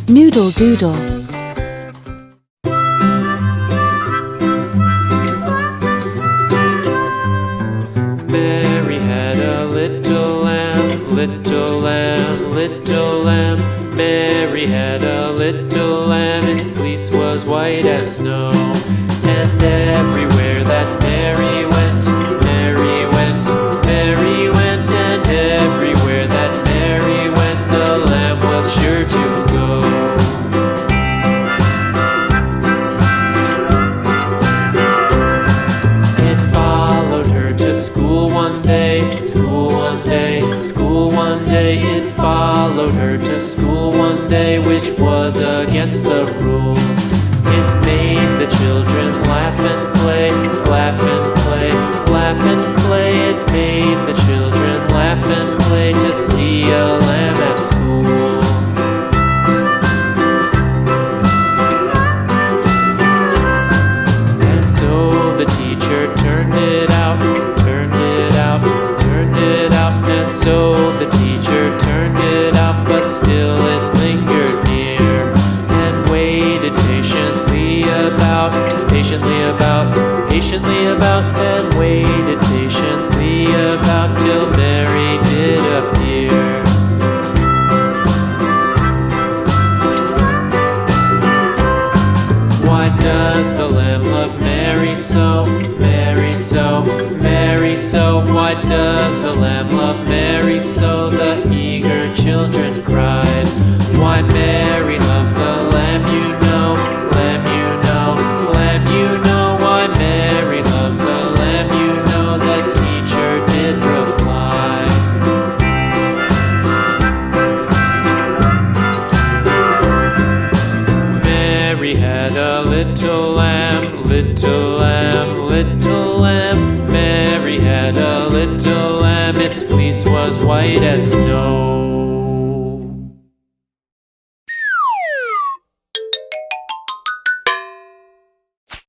Noodle Doodle. Mary had a little lamb, little lamb, little lamb. Mary had a little lamb, its fleece was white as snow. And everywhere that Mary went, Mary went, Mary went. And everywhere that Mary went, the lamb was sure to go. It followed her to school one day, school one day, school one day. It followed her to school one day, which was against the rules. It made the children laugh and play, laugh and play, laugh and play. It made the children laugh and play to see a lamb at school. And so the teacher turned it out, turned it out, turned it out. And so the teacher turned it out, but still it lingered near and waited patiently about, patiently about, patiently about, and waited patiently about till Mary did appear. Why does the lamb love Mary so, Mary so, Mary so? Why does the lamb love Mary so? The eager children cried. Why Mary loves the lamb, you know, lamb, you know, lamb, you know. Why Mary loves the lamb, you know, the teacher did reply. Mary had a little lamb, little lamb, little lamb. Mary had a little lamb, its fleece was white as snow.